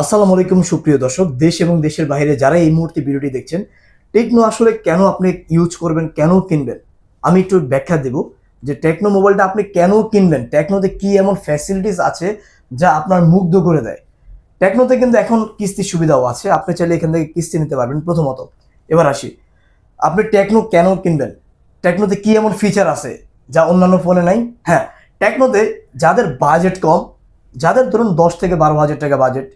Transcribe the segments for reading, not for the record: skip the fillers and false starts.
আসসালামু আলাইকুম সুপ্রিয় দর্শক, দেশ এবং দেশের বাইরে যারা এই মুহূর্তে ভিডিওটি দেখছেন, টেকনো আসলে কেন আপনি ইউজ করবেন, কেন কিনবেন, আমি একটু ব্যাখ্যা দেব যে টেকনো মোবাইলটা আপনি কেন কিনবেন, টেকনোতে কি এমন ফ্যাসিলিটিস আছে যা আপনার মুগ্ধ করে দেয়। টেকনোতে কিন্তু এখন কিস্তির সুবিধাও আছে, আপনি চাইলে এখান থেকে কিস্তি নিতে পারবেন প্রথমত। এবার আসি, আপনি টেকনো কেন কিনবেন, টেকনোতে কি এমন ফিচার আছে যা অন্যান্য ফোনে নাই। হ্যাঁ, টেকনোতে যাদের বাজেট কম, যাদের ধরুন 10 থেকে 12 হাজার টাকা বাজেট,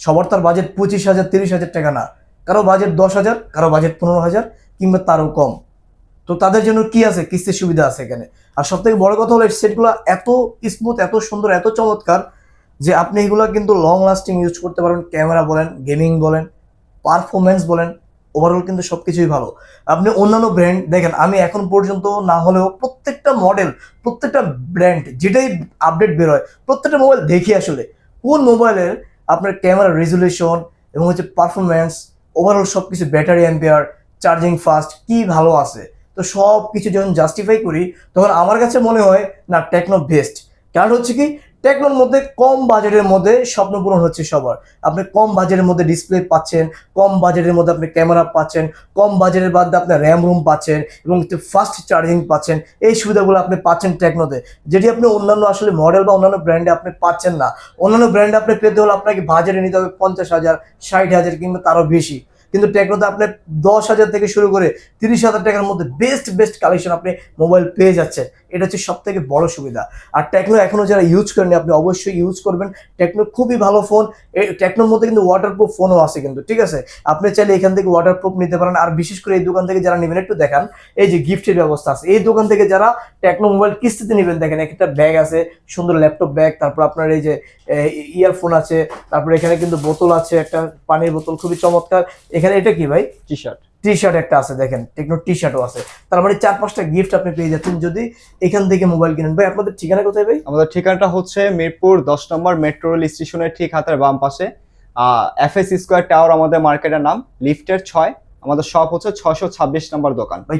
সবার তার বাজেট 25,000 30,000 টাকা না, কারো বাজেট 10,000, কারো বাজেট 15,000 কিংবা তারও কম। তো তাদের জন্য কি আছে, কিস্তির সুবিধা আছে এখানে। আর সব থেকে বড় কথা হলো এই সেটগুলো এত স্মুথ, এত সুন্দর, এত চমৎকার যে আপনি এগুলো কিন্তু লং লাস্টিং ইউজ করতে পারবেন। ক্যামেরা বলেন, গেমিং বলেন, পারফরমেন্স বলেন, ওভারঅল কিন্তু সবকিছুই ভালো। আপনি অন্যান্য ব্র্যান্ড দেখেন, আমি এখন পর্যন্ত না হলেও প্রত্যেকটা মডেল, প্রত্যেকটা ব্র্যান্ড যেটাই আপডেট বেরোয়, প্রত্যেকটা মোবাইল দেখি আসলে কোন মোবাইলের আপনার ক্যামেরা রেজুলেশন এবং হচ্ছে পারফরমেন্স, ওভারঅল সব কিছু, ব্যাটারি অ্যাম্পিয়ার, চার্জিং ফাস্ট কি ভালো আছে। তো সব কিছু যখন জাস্টিফাই করি তখন আমার কাছে মনে হয় না টেকনো বেস্ট। কারণ হচ্ছে কি, টেকনোর মধ্যে কম বাজেটের মধ্যে স্বপ্ন পূরণ হচ্ছে সবার। আপনি কম বাজেটের মধ্যে ডিসপ্লে পাচ্ছেন, কম বাজেটের মধ্যে আপনি ক্যামেরা পাচ্ছেন, কম বাজেটের মধ্যে আপনি র্যাম রুম পাচ্ছেন এবং ফাস্ট চার্জিং পাচ্ছেন। এই সুবিধাগুলো আপনি পাচ্ছেন টেকনোতে, যেটি আপনি অন্যান্য আসলে মডেল বা অন্যান্য ব্র্যান্ডে আপনি পাচ্ছেন না। অন্যান্য ব্র্যান্ডে আপনি পেতে হলে আপনাকে বাজেটে নিতে হবে 50,000 60,000 কিংবা তারও বেশি। কিন্তু টেকনোতে আপনি 10,000 থেকে শুরু করে 30,000 টাকার মধ্যে বেস্ট বেস্ট কালেকশন আপনি মোবাইল পেয়ে যাচ্ছেন। এটা হচ্ছে সব থেকে বড় সুবিধা। আর টেকনো এখনো যারা ইউজ করেনি, আপনি অবশ্যই ইউজ করবেন। টেকনো খুবই ভালো ফোন। এই টেকনোর মধ্যে কিন্তু ওয়াটারপ্রুফ ফোনও আছে কিন্তু, ঠিক আছে? আপনি চাইলে এখান থেকে ওয়াটারপ্রুফ নিতে পারেন। আর বিশেষ করে এই দোকান থেকে যারা নেবেন একটু দেখান, এই যে গিফটের ব্যবস্থা আছে এই দোকান থেকে যারা টেকনো মোবাইল কিস্তিতে নেবেন, দেখেন একটা ব্যাগ আছে, সুন্দর ল্যাপটপ ব্যাগ, তারপর আপনার এই যে ইয়ারফোন আছে, তারপর এখানে কিন্তু বোতল আছে, একটা পানির বোতল খুবই চমৎকার। এখানে এটা কি ভাই? টি শার্ট একটা আছে, দেখেন টেকনো টি শার্টও আছে। তার মানে 4-5টা গিফট আপনি পেয়ে যাচ্ছেন যদি এখান থেকে মোবাইল কিনেন। ভাই আপনাদের ঠিকানা কোথায় ভাই? আমাদের ঠিকানাটা হচ্ছে মিরপুর 10 নম্বর মেট্রো রেল স্টেশনের ঠিক হাতের বাম পাশে। এফএস স্কোয়ার টাওয়ার আমাদের মার্কেটের নাম, লিফটের 6। আমাদের শপ হচ্ছে 626 নম্বর দোকান। ভাই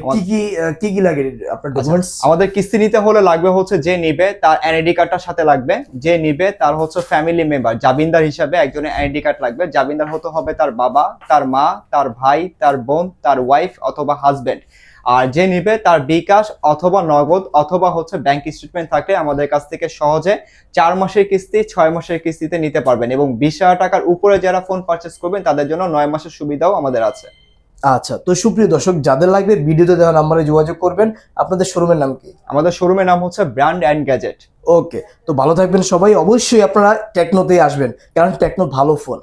কি কি লাগে আপনার ডকুমেন্টস? আমাদের কিস্তি নিতে হলে লাগবে হচ্ছে, যে নিবে তার এনআইডি কার্ডটার সাথে লাগবে, যে নিবে তার হচ্ছে ফ্যামিলি মেম্বার, জামিনদার হিসাবে একজনের এনআইডি কার্ড লাগবে। জামিনদার হতে হবে তার বাবা, তার মা, তার ভাই, তার বোন, তার ওয়াইফ অথবা হাজবেন্ড। আর যে নিবে তার বিকাশ অথবা নগদ অথবা হচ্ছে ব্যাংক স্টেটমেন্ট থাকলে আমাদের কাছ থেকে সহজে 4 মাসের কিস্তি 6 মাসের কিস্তিতে নিতে পারবেন। এবং 20,000 টাকার উপরে যারা ফোন পারচেস করবেন তাদের জন্য 9 মাসের সুবিধাও আমাদের আছে। আচ্ছা, তো সুপ্রিয় দর্শক, যাদের লাগবে ভিডিওতে দেওয়া নাম্বারে যোগাযোগ করবেন। আপনাদের শোরুমের নাম কি? আমাদের শোরুমের নাম হচ্ছে ব্র্যান্ড অ্যান্ড গ্যাজেট। ওকে, তো ভালো থাকবেন সবাই। অবশ্যই আপনারা টেকনোতেই আসবেন, কারণ টেকনো ভালো ফোন।